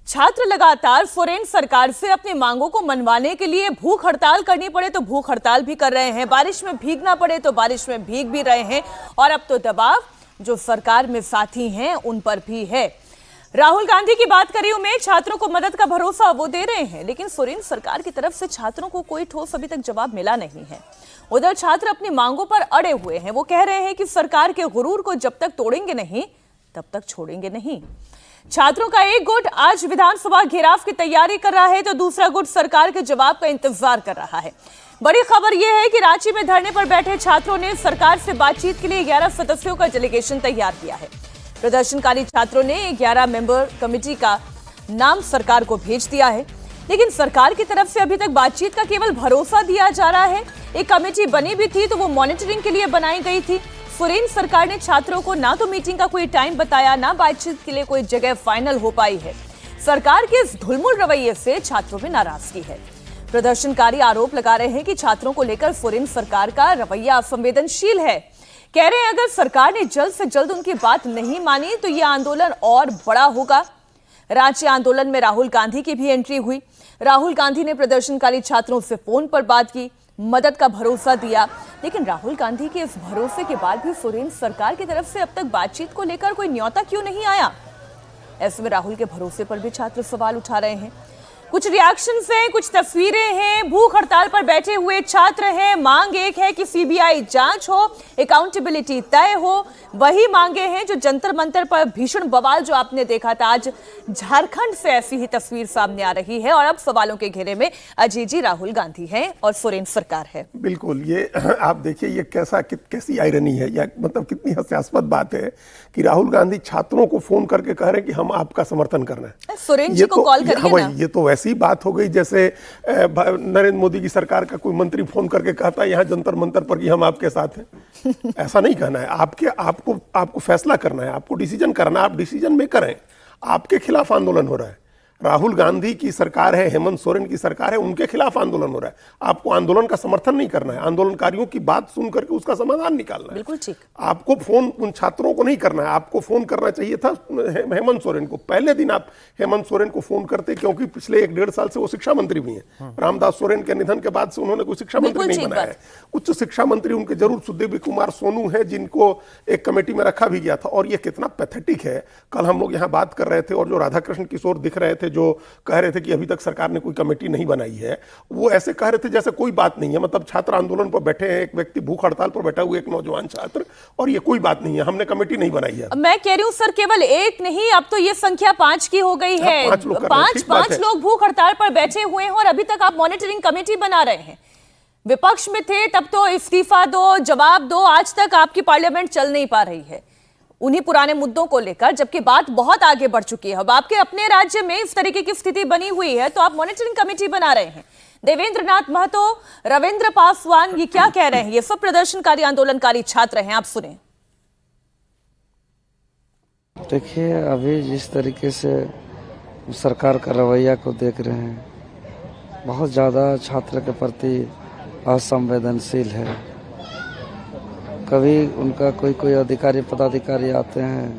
छात्र लगातार फोरेन सरकार से अपनी मांगों को मनवाने के लिए भूख हड़ताल करनी पड़े तो भूख हड़ताल भी कर रहे हैं, बारिश में भीगना पड़े तो बारिश में भीग भी रहे हैं और अब तो दबाव जो सरकार में साथी हैं उन पर भी है। राहुल गांधी की बात करी उमेश, छात्रों को मदद का भरोसा वो दे रहे हैं, लेकिन फोरेन सरकार की तरफ से छात्रों को कोई ठोस अभी तक जवाब मिला नहीं है। उधर छात्र अपनी मांगों पर अड़े हुए हैं। वो कह रहे हैं कि सरकार के गुरूर को जब तक तोड़ेंगे नहीं तब तक छोड़ेंगे नहीं। छात्रों का एक गुट आज विधानसभा घेराव की तैयारी कर रहा है तो दूसरा गुट सरकार के जवाब का इंतजार कर रहा है। बड़ी खबर यह है कि रांची में धरने पर बैठे छात्रों ने सरकार से बातचीत के लिए 11 सदस्यों का डेलीगेशन तैयार किया है। प्रदर्शनकारी छात्रों ने 11 मेंबर कमेटी का नाम सरकार को भेज दिया है, लेकिन सरकार की तरफ से अभी तक बातचीत का केवल भरोसा दिया जा रहा है। एक कमेटी बनी भी थी तो वो मॉनिटरिंग के लिए बनाई गई थी। फोरेन सरकार ने छात्रों को ना तो मीटिंग का कोई टाइम बताया, ना बातचीत के लिए कोई जगह फाइनल हो पाई है। सरकार के इस धुलमुल रवैये से छात्रों में नाराजगी है। प्रदर्शनकारी आरोप लगा रहे हैं कि छात्रों को लेकर फोरेन सरकार का रवैया असंवेदनशील है। कह रहे हैं अगर सरकार ने जल्द से जल्द उनकी बात नहीं मानी तो यह आंदोलन और बड़ा होगा। रांची आंदोलन में राहुल गांधी की भी एंट्री हुई। राहुल गांधी ने प्रदर्शनकारी छात्रों से फोन पर बात की, मदद का भरोसा दिया, लेकिन राहुल गांधी के इस भरोसे के बाद भी फोरेन सरकार की तरफ से अब तक बातचीत को लेकर कोई न्योता क्यों नहीं आया? ऐसे में राहुल के भरोसे पर भी छात्र सवाल उठा रहे हैं। कुछ रिएक्शंस हैं, कुछ तस्वीरें हैं। भूख हड़ताल पर बैठे हुए छात्र हैं। मांग एक है कि सीबीआई जांच हो, अकाउंटेबिलिटी तय हो। वही मांगे हैं जो जंतर मंतर पर भीषण बवाल जो आपने देखा था, आज झारखंड से ऐसी ही तस्वीर सामने आ रही है और अब सवालों के घेरे में अजीजी राहुल गांधी हैं और फोरेन सरकार है। बिल्कुल, ये आप देखिए ये कैसी आयरनी है, या मतलब कितनी हास्यास्पद बात है कि राहुल गांधी छात्रों को फोन करके कह रहे हैं कि हम आपका समर्थन कर रहे हैं। फोरेन जी को कॉल करिए ना। ये तो ऐसी बात हो गई जैसे नरेंद्र मोदी की सरकार का कोई मंत्री फोन करके कहता है यहाँ जंतर मंतर पर कि हम आपके साथ हैं। ऐसा नहीं कहना है। आपको फैसला करना है, आपको डिसीजन करना है। आप डिसीजन मेकर हैं। आपके खिलाफ आंदोलन हो रहा है। राहुल गांधी की सरकार है, हेमंत सोरेन की सरकार है, उनके खिलाफ आंदोलन हो रहा है। आपको आंदोलन का समर्थन नहीं करना है, आंदोलनकारियों की बात सुन करके उसका समाधान निकालना है। बिल्कुल ठीक। आपको फोन उन छात्रों को नहीं करना है, आपको फोन करना चाहिए था हेमंत सोरेन को। पहले दिन आप हेमंत सोरेन को फोन करते, क्योंकि पिछले 1-1.5 साल से वो शिक्षा मंत्री भी हैं। रामदास सोरेन के निधन के बाद से उन्होंने कोई शिक्षा मंत्री नहीं बनाया है। उच्च शिक्षा मंत्री उनके जरूर सुदेवी कुमार सोनू है, जिनको एक कमेटी में रखा भी गया था। और ये कितना पैथेटिक है। कल हम लोग यहाँ बात कर रहे थे और जो राधाकृष्ण किशोर दिख रहे थे, जो कह रहे थे कि अभी तक सरकार ने कोई कमेटी नहीं बनाई है, वो ऐसे कह रहे थे जैसे कोई बात नहीं है। मतलब छात्र आंदोलन पर बैठे हैं, एक व्यक्ति भूख हड़ताल पर बैठा हुआ, एक नौजवान छात्र, और ये कोई बात नहीं है, हमने कमेटी नहीं बनाई है। मैं कह रही हूँ सर, केवल एक नहीं, अब तो ये संख्या 5 की हो गई है। 5 लोग भूख हड़ताल पर बैठे हुए हैं और अभी तक आप मॉनिटरिंग कमेटी बना रहे हैं। विपक्ष में थे तब तो इस्तीफा दो, जवाब दो, आज तक आपकी पार्लियामेंट चल नहीं पा रही है उन्हीं पुराने मुद्दों को लेकर, जबकि बात बहुत आगे बढ़ चुकी है। अब आपके अपने राज्य में इस तरीके की स्थिति बनी हुई है तो आप मॉनिटरिंग कमेटी बना रहे हैं। देवेंद्र नाथ महतो, रविंद्र पासवान, ये क्या कह रहे हैं? ये सब प्रदर्शनकारी आंदोलनकारी छात्र हैं, आप सुने। देखिए, अभी जिस तरीके से सरकार का रवैया को देख रहे हैं, बहुत ज़्यादा छात्र के प्रति असंवेदनशील है। कभी उनका कोई अधिकारी पदाधिकारी आते हैं,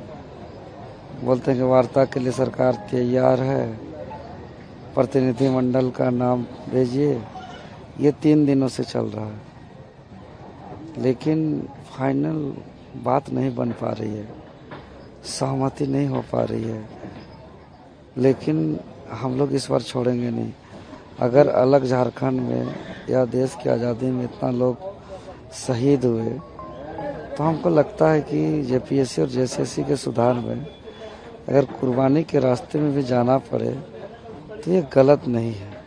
बोलते हैं कि वार्ता के लिए सरकार तैयार है, प्रतिनिधिमंडल का नाम भेजिए। ये 3 दिनों से चल रहा है, लेकिन फाइनल बात नहीं बन पा रही है, सहमति नहीं हो पा रही है। लेकिन हम लोग इस बार छोड़ेंगे नहीं। अगर अलग झारखंड में या देश की आज़ादी में इतना लोग शहीद हुए, तो हमको लगता है कि जेपीएससी और जेएसएससी के सुधार में अगर कुर्बानी के रास्ते में भी जाना पड़े तो ये गलत नहीं है।